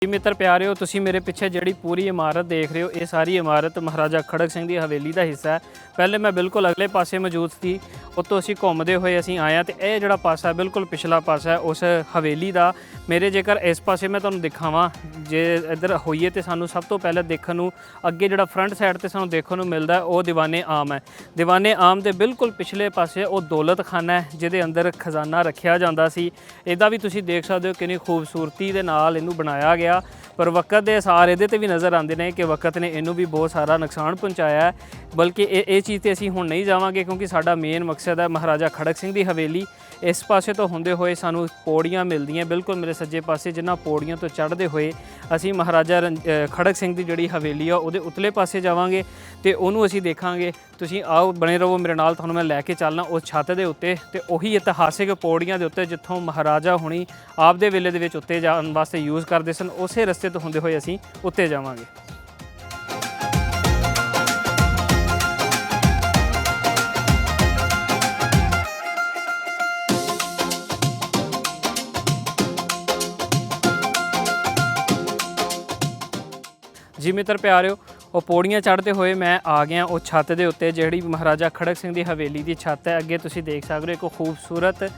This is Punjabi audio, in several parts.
जी मित्र प्यारिओ, तुसी मेरे पिछे जिहड़ी पूरी इमारत देख रहे हो, ये सारी इमारत महाराजा खड़क सिंह की हवेली का हिस्सा है। पहले मैं बिल्कुल अगले पासे मौजूद थी, उत्तों असीं घूमते हुए असीं आए हैं। तो यह जिहड़ा पासा बिल्कुल पिछला पासा है उस हवेली का। मेरे जेकर इस पासे मैं तुहानूं दिखावां, जे इधर होईए तो सानूं सब तो पहले देखण नूं अगे जिहड़ा फ्रंट साइड ते सानूं देखण नूं मिलदा है वो दीवाने आम है। दीवाने आम के बिल्कुल पिछले पासे वो दौलत खाना है जिहदे अंदर खजाना रखिया जांदा सी। इहदा भी तुसीं देख सकदे हो कितनी खूबसूरती दे नाल इहनूं बनाया गया। पर वक्त के असार ये भी नज़र आते हैं कि वक्त ने इनू भी बहुत सारा नुकसान पहुँचाया है। बल्कि ये चीज़ तो असीं हुण नहीं जावांगे, क्योंकि साडा मेन मकसद है महाराजा खड़क सिंह की हवेली। इस पासे तो होंदे हुए सानू पौड़ियाँ मिलदियाँ बिल्कुल मेरे सज्जे पासे, जिन्हां पौड़ियों तो चढ़ते हुए असीं महाराजा खड़क सिंह की जिहड़ी हवेली आ उहदे उतले पासे जावांगे तो उहनूं असीं देखांगे। तुसीं आओ बने रहो मेरे नाल, तुहानूं मैं लैके चलना उस छत के उत्ते ते उही इतिहासिक पौड़ियां दे उत्ते जित्थों महाराजा हुणी आपदे वेले दे विच उत्ते जाण वास्ते यूज़ करदे सन। उसे रस्ते तो होंदे होए असीं उत्ते जावांगे। जी मित्र प्यारिओ, वो पौड़ियाँ चढ़ते हुए मैं आ गया उस छत के उत्ते जिहड़ी महाराजा खड़क सिंह की हवेली की छत है। अगे तुसीं देख सकते हो एक खूबसूरत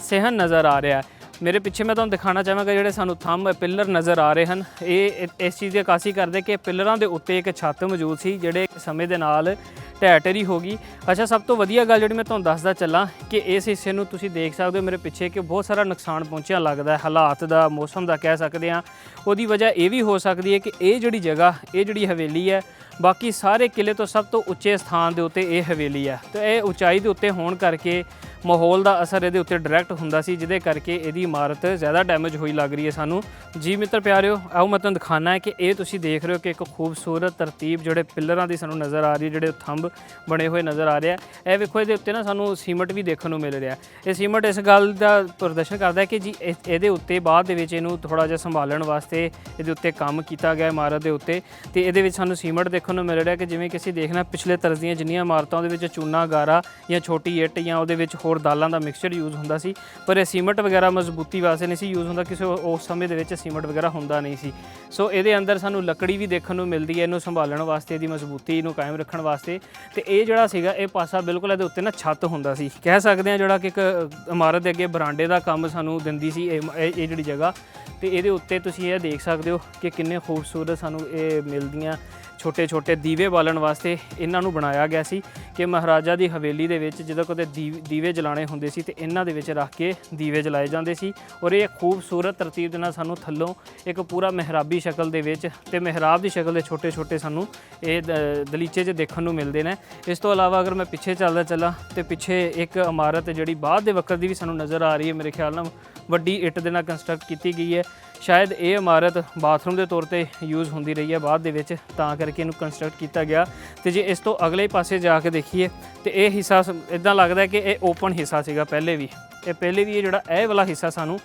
सहन नज़र आ रहा है। मेरे पिछे मैं तुहानूं दिखाना चाहांगा जिहड़े सानूं थंब पिलर नज़र आ रहे हैं, ये इस चीज़ की अक्कासी करदे कि पिलरां दे उत्ते एक छत मौजूद सी जिहड़े समय दे नाल ढह ढेरी हो गई। अच्छा, सब तो वधिया गल जिहड़ी मैं तुहानूं दसदा चलां कि इस हिस्से नूं तुसीं देख सकदे हो मेरे पिछे कि बहुत सारा नुकसान पहुंचिया लगदा है, हालात दा मौसम दा कह सकते हैं। उहदी वजह ये भी हो सकती है कि ये जिहड़ी जगह ये जिहड़ी हवेली है, बाकी सारे किले तो सब तो उच्चे स्थान के उत्ते ये हवेली है। तो यह उचाई के उत्ते होने करके माहौल का असर ये उत्ते डायरैक्ट हुंदा सी, जिहदे करके इहदी इमारत ज़्यादा डैमेज हुई लग रही है सानू। जी मित्र प्यारिओ, आओ मैं तुहानूं दिखाना है कि ये तुसीं देख रहे हो कि एक खूबसूरत तरतीब जिहड़े पिलरां दी सानू नज़र आ रही है, जिहड़े थंब बने हुए नज़र आ रहे हैं। यह वेखो इहदे उत्ते ना सानू सीमेंट भी देखने को मिल रहा है। ये सीमेंट इस गल का प्रदर्शन करता है कि जी इहदे उत्ते बाद दे विच इहनूं थोड़ा जिहा संभालण वास्ते इहदे उत्ते काम कीता गया इमारत के उत्ते। तो इहदे विच सानू सीमेंट देखने को मिल रहा है कि जिवें कि असीं देखना पिछले तरज़ दीयां जिन्नियां इमारतां उहदे विच चूना गारा या छोटी इट या उहदे विच होर दालां दा मिक्सचर यूज़ हुंदा सी। पर यह सीमेंट वगैरह मजबूती वास्ते नहीं सी यूज़ हुंदा, किसी उस समय दे विच सीमेंट वगैरह हुंदा नहीं सी। सो इहदे अंदर सानू लकड़ी भी देखने को मिलती है इहनूं संभालण वास्ते, इहदी मजबूती इहनूं कायम रखण वास्ते। तो ये जिहड़ा सीगा ये पासा बिल्कुल इहदे उत्ते ना छत हुंदा सी, कह सकते हैं जिहड़ा कि एक इमारत दे अगे बरांडे का काम सानू दिंदी सी ये जिहड़ी जगह। तो ये उत्ते तुसीं ये देख सकते हो कि किन्ने खूबसूरत सानू ये मिलदियां छोटे छोटे दीवे बालन वास्ते इन्हां नूं बनाया गया सी कि महाराजा की हवेली दे विच जदों कदे दीवे जलाने हुंदे सी ते इन्हां दे विच रख के दीवे जलाए जांदे सी। और ये खूबसूरत तरतीब दे नाल सानू थल्लों एक पूरा मेहराबी शक्ल दे विच ते मेहराब की शक्ल दे छोटे छोटे सानू ये दलीचे च देखने को मिलते हैं। इस तो इलावा अगर मैं पिछे चलदा चला तो पिछे एक इमारत जिहड़ी बाद दे वक्त दी भी सानू नज़र आ रही है, मेरे ख्याल नाल वड्डी इट दे नाल कंस्ट्रक्ट की गई है। शायद ये इमारत बाथरूम के तौर पर यूज़ होंदी रही है बाद दे विच, तां करके इनू कंस्ट्रक्ट किया गया। तो जे इस तो अगले पासे जाके देखिए तो यह हिस्सा इदां लगदा है कि यह ओपन हिस्सा सीगा पहले भी। ये जिहड़ा यह वाला हिस्सा सानू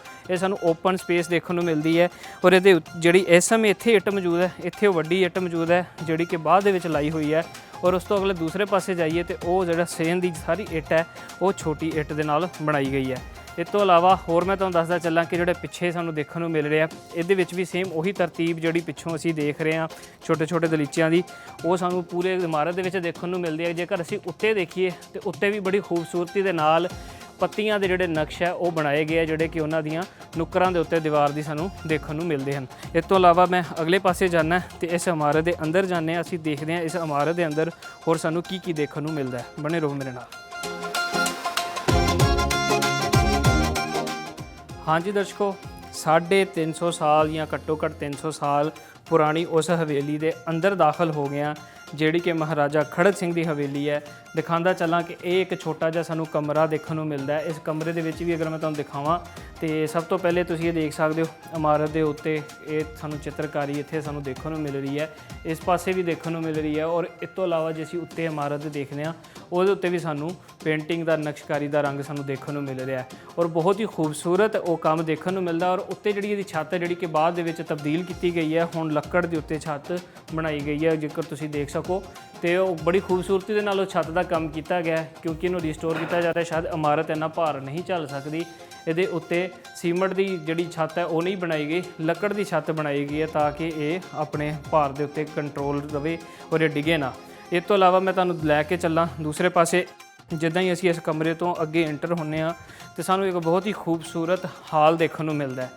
ओपन स्पेस देखने को मिलती है। और ये जिहड़ी इस समय इत्थे इट मौजूद है, इत्थे वड्डी इट मौजूद है जिहड़ी कि बाद दे विच लाई हुई है। और उस तो अगले दूसरे पासे जाइए तो वह जिहड़ा सेम दी सारी इट है वो छोटी इट दे नाल बनाई गई है। इस तो इलावा होर मैं तुहानूं दसदा चलां कि जिहड़े पिछे सानू देखने को मिल रहे हैं, इहदे विच भी सेम उही तरतीब जिहड़ी पिछों असीं देख रहे हैं छोटे छोटे दलीचियां दी, वो सानू पूरे इमारत दे विच देखने को मिलदी है। जेकर असीं उत्ते देखिए तो उत्ते भी बड़ी खूबसूरती दे नाल पत्तियां दे जिहड़े नक्श है वो बनाए गए जिहड़े कि उन्हां दियां नुक्करां दे उत्ते दीवार दी सानू देखने को मिलते हैं। इस तो इलावा मैं अगले पासे जाना तो इस इमारत के अंदर जाने असीं देखते हैं इस इमारत के अंदर होर सानू की देखने को मिलता है। बने रहो मेरे नाल। हाँ जी दर्शकों, 350 साल या घट्टो घट्ट 300 साल पुरानी उस हवेली के अंदर दाखिल हो गया जिहड़ी कि महाराजा खड़क सिंह की हवेली है। दिखांदा चलां कि एक छोटा जिहा सानू कमरा देखने को मिलता है। इस कमरे दे विच भी अगर मैं तुहानूं दिखावां तो सब तो पहले तुसीं ये देख सकते हो इमारत के उत्ते ये सानू चित्रकारी इत्थे सानू देखने को मिल रही है, इस पासे भी देखने को मिल रही है। और इस तो इलावा जे असीं उत्ते इमारत देखने हैं उहदे उत्ते भी सानू पेंटिंग का नक्शकारी का रंग सानू देखने को मिल रहा है और बहुत ही खूबसूरत वो काम देखने को मिलता। और उत्ते जिहड़ी इहदी छत है जिहड़ी कि बाद दे विच तब्दील की गई है, हुण लक्कड़ के उत्ते छत बनाई गई है जेकर तुसीं देख सको। तो ਤੇ ਉਹ ਬੜੀ ਖੂਬਸੂਰਤੀ ਦੇ ਨਾਲ ਉਹ ਛੱਤ ਦਾ ਕੰਮ ਕੀਤਾ ਗਿਆ ਕਿਉਂਕਿ ਇਹਨੂੰ ਰੀਸਟੋਰ ਕੀਤਾ ਜਾ ਰਿਹਾ। ਸ਼ਾਇਦ ਇਮਾਰਤ ਇੰਨਾ ਭਾਰ ਨਹੀਂ ਝੱਲ ਸਕਦੀ। ਇਹਦੇ ਉੱਤੇ ਸੀਮੈਂਟ ਦੀ ਜਿਹੜੀ ਛੱਤ ਹੈ ਉਹ ਨਹੀਂ ਬਣਾਈ ਗਈ, ਲੱਕੜ ਦੀ ਛੱਤ ਬਣਾਈ ਗਈ ਹੈ ਤਾਂ ਕਿ ਇਹ ਆਪਣੇ ਭਾਰ ਦੇ ਉੱਤੇ ਕੰਟਰੋਲ ਰਵੇ ਔਰ ਇਹ ਡਿੱਗੇ ਨਾ। ਇਸ ਤੋਂ ਇਲਾਵਾ ਮੈਂ ਤੁਹਾਨੂੰ ਲੈ ਕੇ ਚੱਲਾਂ ਦੂਸਰੇ ਪਾਸੇ। ਜਿੱਦਾਂ ਹੀ ਅਸੀਂ ਇਸ ਕਮਰੇ ਤੋਂ ਅੱਗੇ ਐਂਟਰ ਹੁੰਦੇ ਹਾਂ ਤੇ ਸਾਨੂੰ ਇੱਕ ਬਹੁਤ ਹੀ ਖੂਬਸੂਰਤ ਹਾਲ ਦੇਖਣ ਨੂੰ ਮਿਲਦਾ ਹੈ।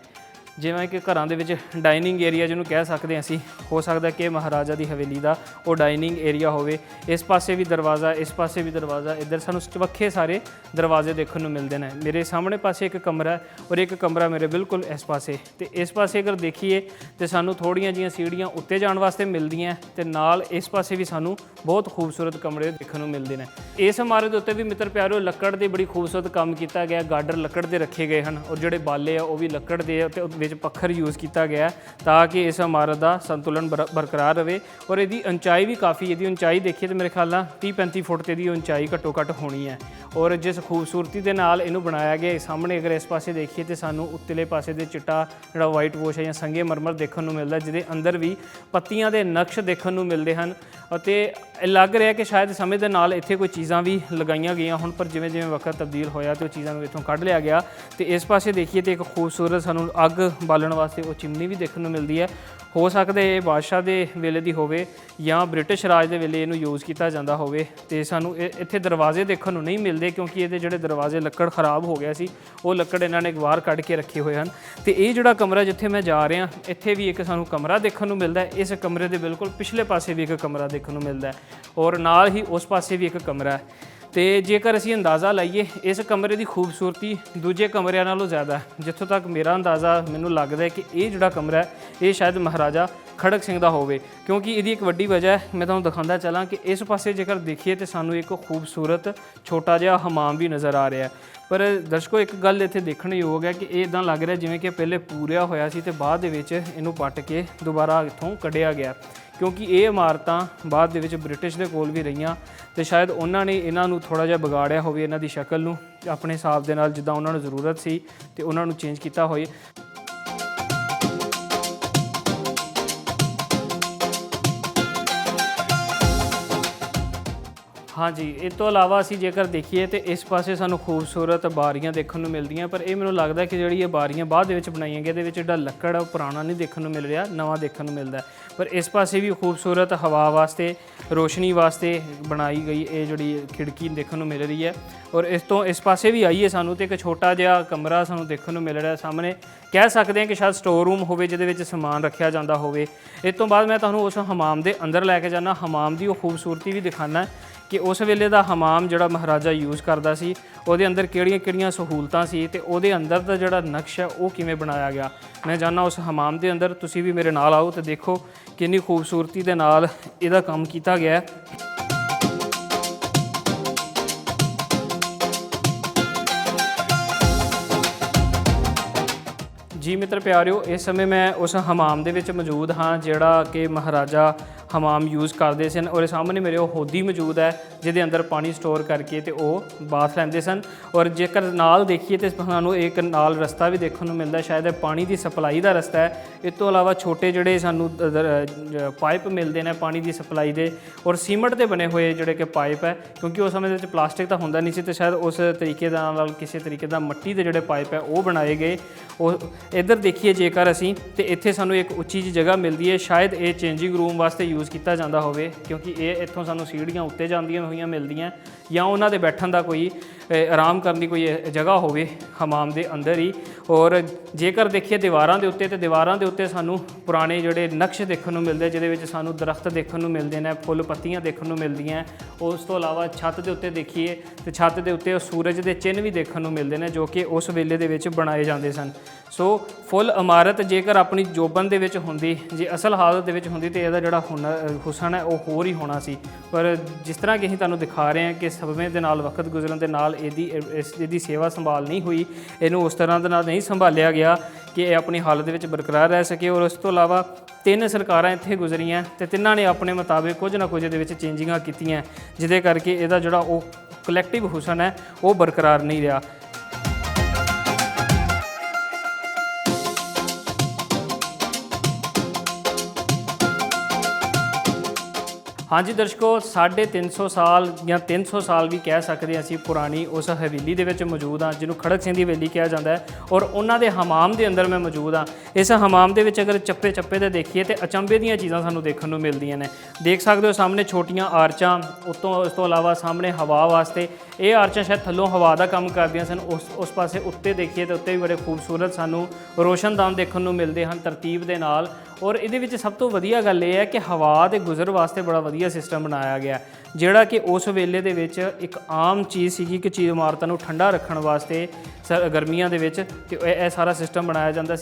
ਜਿਵੇਂ ਕਿ ਘਰਾਂ ਦੇ ਵਿੱਚ ਡਾਈਨਿੰਗ ਏਰੀਆ ਜਿਹਨੂੰ ਕਹਿ ਸਕਦੇ ਹਾਂ ਅਸੀਂ, ਹੋ ਸਕਦਾ ਕਿ ਮਹਾਰਾਜਾ ਦੀ ਹਵੇਲੀ ਦਾ ਉਹ ਡਾਈਨਿੰਗ ਏਰੀਆ ਹੋਵੇ। ਇਸ ਪਾਸੇ ਵੀ ਦਰਵਾਜ਼ਾ, ਇਸ ਪਾਸੇ ਵੀ ਦਰਵਾਜ਼ਾ, ਇੱਧਰ ਸਾਨੂੰ ਚਵੱਖੇ ਸਾਰੇ ਦਰਵਾਜ਼ੇ ਦੇਖਣ ਨੂੰ ਮਿਲਦੇ ਨੇ। ਮੇਰੇ ਸਾਹਮਣੇ ਪਾਸੇ ਇੱਕ ਕਮਰਾ ਹੈ ਔਰ ਇੱਕ ਕਮਰਾ ਮੇਰੇ ਬਿਲਕੁਲ ਇਸ ਪਾਸੇ। ਤੇ ਇਸ ਪਾਸੇ ਅਗਰ ਦੇਖੀਏ ਤੇ ਸਾਨੂੰ ਥੋੜ੍ਹੀਆਂ ਜਿਹੀਆਂ ਸੀੜੀਆਂ ਉੱਤੇ ਜਾਣ ਵਾਸਤੇ ਮਿਲਦੀਆਂ ਤੇ ਨਾਲ ਇਸ ਪਾਸੇ ਵੀ ਸਾਨੂੰ ਬਹੁਤ ਖੂਬਸੂਰਤ ਕਮਰੇ ਦੇਖਣ ਨੂੰ ਮਿਲਦੇ ਨੇ। ਇਸ ਇਮਾਰਤ ਦੇ ਉੱਤੇ ਵੀ ਮਿੱਤਰ ਪਿਆਰਿਓ ਲੱਕੜ ਦੇ ਬੜੀ ਖੂਬਸੂਰਤ ਕੰਮ ਕੀਤਾ ਗਿਆ। ਗਾਡਰ ਲੱਕੜ ਦੇ ਰੱਖੇ ਗਏ ਹਨ ਔਰ ਜਿਹੜੇ ਬਾਲੇ ਆ ਉਹ ਵੀ ਲੱਕੜ ਦੇ ਅਤੇ ਵਿੱਚ ਪੱਖਰ ਯੂਜ਼ ਕੀਤਾ ਗਿਆ ਤਾਂ ਕਿ ਇਸ ਇਮਾਰਤ ਦਾ ਸੰਤੁਲਨ ਬਰਕਰਾਰ ਰਹੇ। ਔਰ ਇਹਦੀ ਉਚਾਈ ਵੀ ਕਾਫੀ, ਇਹਦੀ ਉਚਾਈ ਦੇਖੀਏ ਤਾਂ ਮੇਰੇ ਖਿਆਲ ਨਾਲ 30-35 ਫੁੱਟ ਤੇ ਦੀ ਉਚਾਈ ਘੱਟੋ ਘੱਟ ਹੋਣੀ ਹੈ। ਔਰ ਜਿਸ ਖੂਬਸੂਰਤੀ ਦੇ ਨਾਲ ਇਹਨੂੰ ਬਣਾਇਆ ਗਿਆ, ਸਾਹਮਣੇ ਅਗਰ ਇਸ ਪਾਸੇ ਦੇਖੀਏ ਤੇ ਸਾਨੂੰ ਉੱਤਲੇ ਪਾਸੇ ਦੇ ਚਿੱਟਾ ਜਿਹੜਾ ਵਾਈਟ ਵਾਸ਼ ਹੈ ਜਾਂ ਸੰਗੇ ਮਰਮਰ ਦੇਖਣ ਨੂੰ ਮਿਲਦਾ, ਜਿਹਦੇ ਅੰਦਰ ਵੀ ਪੱਤੀਆਂ ਦੇ ਨਕਸ਼ ਦੇਖਣ ਨੂੰ ਮਿਲਦੇ ਹਨ। ਅਤੇ ਲੱਗ ਰਿਹਾ ਕਿ ਸ਼ਾਇਦ ਸਮੇਂ ਦੇ ਨਾਲ ਇੱਥੇ ਕੋਈ ਚੀਜ਼ਾਂ ਵੀ ਲਗਾਈਆਂ ਗਈਆਂ ਹੁਣ, ਪਰ ਜਿਵੇਂ ਜਿਵੇਂ ਵਕਤ ਤਬਦੀਲ ਹੋਇਆ ਤੇ ਉਹ ਚੀਜ਼ਾਂ ਨੂੰ ਇੱਥੋਂ ਕੱਢ ਲਿਆ ਗਿਆ। ਤੇ ਇਸ ਪਾਸੇ ਦੇਖੀਏ ਤੇ ਇੱਕ ਖੂਬਸੂਰਤ ਸਾਨੂੰ ਅੱਗ ਬਾਲਣ ਵਾਸਤੇ ਉਹ ਚਿਮਨੀ ਵੀ ਦੇਖਣ ਨੂੰ ਮਿਲਦੀ ਹੈ। ਹੋ ਸਕਦਾ ਇਹ ਬਾਦਸ਼ਾਹ ਦੇ ਵੇਲੇ ਦੀ ਹੋਵੇ ਜਾਂ ਬ੍ਰਿਟਿਸ਼ ਰਾਜ ਦੇ ਵੇਲੇ ਇਹਨੂੰ ਯੂਜ਼ ਕੀਤਾ ਜਾਂਦਾ ਹੋਵੇ। ਤੇ ਸਾਨੂੰ ਇੱਥੇ ਦਰਵਾਜ਼ੇ ਦੇਖਣ ਨੂੰ ਨਹੀਂ ਮਿਲਦੇ ਕਿਉਂਕਿ ਇਹਦੇ ਜਿਹੜੇ ਦਰਵਾਜ਼ੇ ਲੱਕੜ ਖਰਾਬ ਹੋ ਗਿਆ ਸੀ, ਉਹ ਲੱਕੜ ਇਹਨਾਂ ਨੇ ਬਾਹਰ ਕੱਢ ਕੇ ਰੱਖੇ ਹੋਏ ਹਨ। ਤੇ ਇਹ ਜਿਹੜਾ ਕਮਰਾ ਜਿੱਥੇ ਮੈਂ ਜਾ ਰਿਹਾ, ਇੱਥੇ ਵੀ ਇੱਕ ਸਾਨੂੰ ਕਮਰਾ ਦੇਖਣ ਨੂੰ ਮਿਲਦਾ ਹੈ। ਇਸ ਕਮਰੇ ਦੇ ਬਿਲਕੁਲ ਪਿਛਲੇ ਪਾਸੇ ਵੀ ਇੱਕ ਕਮਰਾ ਦੇਖਣ ਨੂੰ ਮਿਲਦਾ ਹੈ ਔਰ ਨਾਲ ਹੀ ਉਸ ਪਾਸੇ ਵੀ ਇੱਕ ਕਮਰਾ ਹੈ। ਤੇ ਜੇਕਰ ਅਸੀਂ ਅੰਦਾਜ਼ਾ ਲਾਈਏ ਇਸ ਕਮਰੇ ਦੀ ਖੂਬਸੂਰਤੀ ਦੂਜੇ ਕਮਰਿਆਂ ਨਾਲੋਂ ਜ਼ਿਆਦਾ ਹੈ। ਜਿੱਥੋਂ ਤੱਕ ਮੇਰਾ ਅੰਦਾਜ਼ਾ ਮੈਨੂੰ ਲੱਗਦਾ ਹੈ ਕਿ ਇਹ ਜਿਹੜਾ ਕਮਰਾ ਹੈ ਇਹ ਸ਼ਾਇਦ ਮਹਾਰਾਜਾ ਖੜਕ ਸਿੰਘ ਦਾ ਹੋਵੇ ਕਿਉਂਕਿ ਇਹਦੀ ਇੱਕ ਵੱਡੀ ਵਜ੍ਹਾ ਹੈ। ਮੈਂ ਤੁਹਾਨੂੰ ਦਿਖਾਉਂਦਾ ਚੱਲਾਂ ਕਿ ਇਸ ਪਾਸੇ ਜੇਕਰ ਦੇਖੀਏ ਤਾਂ ਸਾਨੂੰ ਇੱਕ ਖੂਬਸੂਰਤ ਛੋਟਾ ਜਿਹਾ ਹਮਾਮ ਵੀ ਨਜ਼ਰ ਆ ਰਿਹਾ। ਪਰ ਦਰਸ਼ਕੋ ਇੱਕ ਗੱਲ ਇੱਥੇ ਦੇਖਣ ਯੋਗ ਹੈ ਕਿ ਇਹ ਇੱਦਾਂ ਲੱਗ ਰਿਹਾ ਜਿਵੇਂ ਕਿ ਪਹਿਲੇ ਪੂਰਿਆ ਹੋਇਆ ਸੀ ਤੇ ਬਾਅਦ ਦੇ ਵਿੱਚ ਇਹਨੂੰ ਪੱਟ ਕੇ ਦੁਬਾਰਾ ਇੱਥੋਂ ਕੱਢਿਆ ਗਿਆ ਕਿਉਂਕਿ ਇਹ ਇਮਾਰਤਾਂ ਬਾਅਦ ਦੇ ਵਿੱਚ ਬ੍ਰਿਟਿਸ਼ ਦੇ ਕੋਲ ਵੀ ਰਹੀਆਂ ਤੇ ਸ਼ਾਇਦ ਉਹਨਾਂ ਨੇ ਇਹਨਾਂ ਨੂੰ ਥੋੜ੍ਹਾ ਜਿਹਾ ਵਿਗਾੜਿਆ ਹੋਵੇ, ਇਹਨਾਂ ਦੀ ਸ਼ਕਲ ਨੂੰ ਆਪਣੇ ਹਿਸਾਬ ਦੇ ਨਾਲ ਜਿੱਦਾਂ ਉਹਨਾਂ ਨੂੰ ਜ਼ਰੂਰਤ ਸੀ ਤੇ ਉਹਨਾਂ ਨੂੰ ਚੇਂਜ ਕੀਤਾ ਹੋਏ। ਹਾਂਜੀ, ਇਸ ਤੋਂ ਇਲਾਵਾ ਅਸੀਂ ਜੇਕਰ ਦੇਖੀਏ ਤੇ ਇਸ ਪਾਸੇ ਸਾਨੂੰ ਖੂਬਸੂਰਤ ਬਾਰੀਆਂ ਦੇਖਣ ਨੂੰ ਮਿਲਦੀਆਂ, ਪਰ ਇਹ ਮੈਨੂੰ ਲੱਗਦਾ ਕਿ ਜਿਹੜੀ ਇਹ ਬਾਰੀਆਂ ਬਾਅਦ ਦੇ ਵਿੱਚ ਬਣਾਈਆਂ ਗਈਆਂ ਇਹਦੇ ਵਿੱਚ ਜਿਹੜਾ ਲੱਕੜ ਹੈ ਉਹ ਪੁਰਾਣਾ ਨਹੀਂ ਦੇਖਣ ਨੂੰ ਮਿਲ ਰਿਹਾ, ਨਵਾਂ ਦੇਖਣ ਨੂੰ ਮਿਲਦਾ। ਪਰ ਇਸ ਪਾਸੇ ਵੀ ਖੂਬਸੂਰਤ ਹਵਾ ਵਾਸਤੇ, ਰੋਸ਼ਨੀ ਵਾਸਤੇ ਬਣਾਈ ਗਈ ਇਹ ਜਿਹੜੀ ਖਿੜਕੀ ਦੇਖਣ ਨੂੰ ਮਿਲ ਰਹੀ ਹੈ। ਔਰ ਇਸ ਪਾਸੇ ਵੀ ਆਈਏ ਸਾਨੂੰ ਤੇ ਇੱਕ ਛੋਟਾ ਜਿਹਾ ਕਮਰਾ ਸਾਨੂੰ ਦੇਖਣ ਨੂੰ ਮਿਲ ਰਿਹਾ ਸਾਹਮਣੇ। ਕਹਿ ਸਕਦੇ ਹਾਂ ਕਿ ਸ਼ਾਇਦ ਸਟੋਰ ਰੂਮ ਹੋਵੇ ਜਿਹਦੇ ਵਿੱਚ ਸਮਾਨ ਰੱਖਿਆ ਜਾਂਦਾ ਹੋਵੇ। ਇਸ ਤੋਂ ਬਾਅਦ ਮੈਂ ਤੁਹਾਨੂੰ ਉਸ ਹਮਾਮ ਦੇ ਅੰਦਰ ਲੈ ਕੇ ਜਾਣਾ, ਹਮਾਮ ਦੀ ਉਹ ਖੂਬਸੂਰਤੀ ਵੀ ਦਿਖਾਉਣਾ ਕਿ ਉਸ ਵੇਲੇ ਦਾ ਹਮਾਮ ਜਿਹੜਾ ਮਹਾਰਾਜਾ ਯੂਜ਼ ਕਰਦਾ ਸੀ ਉਹਦੇ ਅੰਦਰ ਕਿਹੜੀਆਂ-ਕਿਹੜੀਆਂ ਸਹੂਲਤਾਂ ਸੀ ਤੇ ਉਹਦੇ ਅੰਦਰ ਦਾ ਜਿਹੜਾ ਨਕਸ਼ ਹੈ ਉਹ ਕਿਵੇਂ ਬਣਾਇਆ ਗਿਆ। ਮੈਂ ਜਾਣਾ ਉਸ ਹਮਾਮ ਦੇ ਅੰਦਰ, ਤੁਸੀਂ ਵੀ ਮੇਰੇ ਨਾਲ ਆਓ ਤੇ ਦੇਖੋ ਕਿੰਨੀ ਖੂਬਸੂਰਤੀ ਦੇ ਨਾਲ ਇਹਦਾ ਕੰਮ ਕੀਤਾ ਗਿਆ। ਜੀ ਮਿੱਤਰ ਪਿਆਰਿਓ, ਇਸ ਸਮੇਂ ਮੈਂ ਉਸ ਹਮਾਮ ਦੇ ਵਿੱਚ ਮੌਜੂਦ ਹਾਂ ਜਿਹੜਾ ਕਿ ਮਹਾਰਾਜਾ ਹਮਾਮ ਯੂਜ਼ ਕਰਦੇ ਸਨ। ਔਰ ਸਾਹਮਣੇ ਮੇਰੇ ਉਹ ਹੋਦੀ ਮੌਜੂਦ ਹੈ ਜਿਹਦੇ ਅੰਦਰ ਪਾਣੀ ਸਟੋਰ ਕਰਕੇ ਤੇ ਉਹ ਬਾਥ ਲੈਂਦੇ ਸਨ। ਔਰ ਜੇਕਰ ਨਾਲ ਦੇਖੀਏ ਤੇ ਸਾਨੂੰ ਇੱਕ ਨਾਲ ਰਸਤਾ ਵੀ ਦੇਖਣ ਨੂੰ ਮਿਲਦਾ, ਸ਼ਾਇਦ ਇਹ ਪਾਣੀ ਦੀ ਸਪਲਾਈ ਦਾ ਰਸਤਾ ਹੈ। ਇਸ ਤੋਂ ਇਲਾਵਾ ਛੋਟੇ ਜਿਹੜੇ ਸਾਨੂੰ ਪਾਈਪ ਮਿਲਦੇ ਨੇ ਪਾਣੀ ਦੀ ਸਪਲਾਈ ਦੇ, ਔਰ ਸੀਮੈਂਟ ਦੇ ਬਣੇ ਹੋਏ ਜਿਹੜੇ ਕਿ ਪਾਈਪ ਹੈ ਕਿਉਂਕਿ ਉਸ ਸਮੇਂ ਦੇ ਵਿੱਚ ਪਲਾਸਟਿਕ ਤਾਂ ਹੁੰਦਾ ਨਹੀਂ ਸੀ ਤੇ ਸ਼ਾਇਦ ਉਸ ਤਰੀਕੇ ਦੇ ਨਾਲ ਕਿਸੇ ਤਰੀਕੇ ਦਾ ਮਿੱਟੀ ਦੇ ਜਿਹੜੇ ਪਾਈਪ ਹੈ ਉਹ ਬਣਾਏ ਗਏ। ਉਹ ਇੱਧਰ ਦੇਖੀਏ ਜੇਕਰ ਅਸੀਂ ਤੇ ਇੱਥੇ ਸਾਨੂੰ ਇੱਕ ਉੱਚੀ ਜਿਹੀ ਜਗ੍ਹਾ ਮਿਲਦੀ ਹੈ, ਸ਼ਾਇਦ ਇਹ ਚੇਂਜਿੰਗ ਰੂਮ ਵਾਸਤੇ ਯੂਜ਼ ਕੀਤਾ ਜਾਂਦਾ ਹੋਵੇ ਕਿਉਂਕਿ ਇਹ ਇੱਥੋਂ ਸਾਨੂੰ ਸੀੜੀਆਂ ਉੱਤੇ ਜਾਂਦੀਆਂ ਹੋਈਆਂ ਮਿਲਦੀਆਂ ਜਾਂ ਉਹਨਾਂ ਦੇ ਬੈਠਣ ਦਾ ਕੋਈ ਆਰਾਮ ਕਰਨ ਦੀ ਕੋਈ ਜਗ੍ਹਾ ਹੋਵੇ ਹਮਾਮ ਦੇ ਅੰਦਰ ਹੀ। ਔਰ ਜੇਕਰ ਦੇਖੀਏ ਦੀਵਾਰਾਂ ਦੇ ਉੱਤੇ, ਤੇ ਦੀਵਾਰਾਂ ਦੇ ਉੱਤੇ ਸਾਨੂੰ ਪੁਰਾਣੇ ਜਿਹੜੇ ਨਕਸ਼ ਦੇਖਣ ਨੂੰ ਮਿਲਦੇ ਜਿਹਦੇ ਵਿੱਚ ਸਾਨੂੰ ਦਰਖਤ ਦੇਖਣ ਨੂੰ ਮਿਲਦੇ ਨੇ, ਫੁੱਲ ਪੱਤੀਆਂ ਦੇਖਣ ਨੂੰ ਮਿਲਦੀਆਂ। ਉਸ ਤੋਂ ਇਲਾਵਾ ਛੱਤ ਦੇ ਉੱਤੇ ਦੇਖੀਏ ਤੇ ਛੱਤ ਦੇ ਉੱਤੇ ਉਹ ਸੂਰਜ ਦੇ ਚਿੰਨ੍ਹ ਵੀ ਦੇਖਣ ਨੂੰ ਮਿਲਦੇ ਨੇ ਜੋ ਕਿ ਉਸ ਵੇਲੇ ਦੇ ਵਿੱਚ ਬਣਾਏ ਜਾਂਦੇ ਸਨ। ਸੋ ਫੁੱਲ ਇਮਾਰਤ ਜੇਕਰ ਆਪਣੀ ਜੋਬਨ ਦੇ ਵਿੱਚ ਹੁੰਦੀ, ਜੇ ਅਸਲ ਹਾਲਤ ਦੇ ਵਿੱਚ ਹੁੰਦੀ ਤੇ ਇਹਦਾ ਜਿਹੜਾ ਹੁਸਨ ਹੈ ਉਹ ਹੋਰ ਹੀ ਹੋਣਾ ਸੀ। ਪਰ ਜਿਸ ਤਰ੍ਹਾਂ ਕਿ ਅਸੀਂ ਤੁਹਾਨੂੰ ਦਿਖਾ ਰਹੇ ਹਾਂ ਕਿ ਸਮੇਂ ਦੇ ਨਾਲ, ਵਕਤ ਗੁਜ਼ਰਨ ਦੇ ਨਾਲ ਇਹਦੀ ਸੇਵਾ ਸੰਭਾਲ ਨਹੀਂ ਹੋਈ, ਇਹਨੂੰ ਉਸ ਤਰ੍ਹਾਂ ਦੇ ਨਾਲ ਨਹੀਂ ਸੰਭਾਲਿਆ ਗਿਆ ਕਿ ਇਹ ਆਪਣੀ ਹਾਲਤ ਦੇ ਵਿੱਚ ਬਰਕਰਾਰ ਰਹਿ ਸਕੇ। ਔਰ ਉਸ ਤੋਂ ਇਲਾਵਾ 3 ਸਰਕਾਰਾਂ ਇੱਥੇ ਗੁਜ਼ਰੀਆਂ ਤੇ ਤਿੰਨਾਂ ਨੇ ਆਪਣੇ ਮੁਤਾਬਿਕ ਕੁਝ ਨਾ ਕੁਝ ਇਹਦੇ ਵਿੱਚ ਚੇਂਜਿੰਗਾਂ ਕੀਤੀਆਂ ਜਿਹਦੇ ਕਰਕੇ ਇਹਦਾ ਜਿਹੜਾ ਉਹ ਕਲੈਕਟਿਵ ਹੁਸਨ ਹੈ ਉਹ ਬਰਕਰਾਰ ਨਹੀਂ ਰਿਹਾ। ਹਾਂਜੀ ਦਰਸ਼ਕੋ 350 ਸਾਲ ਜਾਂ 300 ਸਾਲ ਵੀ ਕਹਿ ਸਕਦੇ ਹਾਂ ਅਸੀਂ ਪੁਰਾਣੀ ਉਸ ਹਵੇਲੀ ਦੇ ਵਿੱਚ ਮੌਜੂਦ ਹਾਂ, ਜਿਹਨੂੰ ਖੜਕ ਸਿੰਘ ਦੀ ਹਵੇਲੀ ਕਿਹਾ ਜਾਂਦਾ ਹੈ। ਔਰ ਉਹਨਾਂ ਦੇ ਹਮਾਮ ਦੇ ਅੰਦਰ ਮੈਂ ਮੌਜੂਦ ਹਾਂ। ਇਸ ਹਮਾਮ ਦੇ ਵਿੱਚ ਅਗਰ ਚੱਪੇ ਚੱਪੇ ਤੇ ਦੇਖੀਏ ਤੇ ਅਚੰਭੇ ਦੀਆਂ ਚੀਜ਼ਾਂ ਸਾਨੂੰ ਦੇਖਣ ਨੂੰ ਮਿਲਦੀਆਂ ਨੇ। ਦੇਖ ਸਕਦੇ ਹੋ ਸਾਹਮਣੇ ਛੋਟੀਆਂ ਆਰਚਾਂ, ਉੱਤੋਂ ਇਸ ਤੋਂ ਇਲਾਵਾ ਸਾਹਮਣੇ ਹਵਾ ਵਾਸਤੇ ਇਹ ਆਰਚਾਂ ਸ਼ਾਇਦ ਥੱਲੋਂ ਹਵਾ ਦਾ ਕੰਮ ਕਰਦੀਆਂ ਸਨ। ਉਸ ਪਾਸੇ ਉੱਤੇ ਦੇਖੀਏ ਤਾਂ ਉੱਤੇ ਵੀ ਬੜੇ ਖੂਬਸੂਰਤ ਸਾਨੂੰ ਰੋਸ਼ਨਦਾਨ ਦੇਖਣ ਨੂੰ ਮਿਲਦੇ ਹਨ ਤਰਤੀਬ ਦੇ ਨਾਲ। ਔਰ ਇਹਦੇ ਵਿੱਚ ਸਭ ਤੋਂ ਵਧੀਆ ਗੱਲ ਇਹ ਹੈ ਕਿ ਹਵਾ ਦੇ ਗੁਜ਼ਰ ਵਾਸਤੇ ਬੜਾ ਵਧੀਆ ਸਿਸਟਮ ਬਣਾਇਆ ਗਿਆ, ਜਿਹੜਾ ਕਿ ਉਸ ਵੇਲੇ ਦੇ ਵਿੱਚ ਇੱਕ ਆਮ ਚੀਜ਼ ਸੀਗੀ ਕਿ ਚੀਜ਼ ਇਮਾਰਤਾਂ ਨੂੰ ਠੰਡਾ ਰੱਖਣ ਵਾਸਤੇ ਗਰਮੀਆਂ ਦੇ ਵਿੱਚ, ਤੇ ਇਹ ਸਾਰਾ ਸਿਸਟਮ ਬਣਾਇਆ ਜਾਂਦਾ ਸੀ।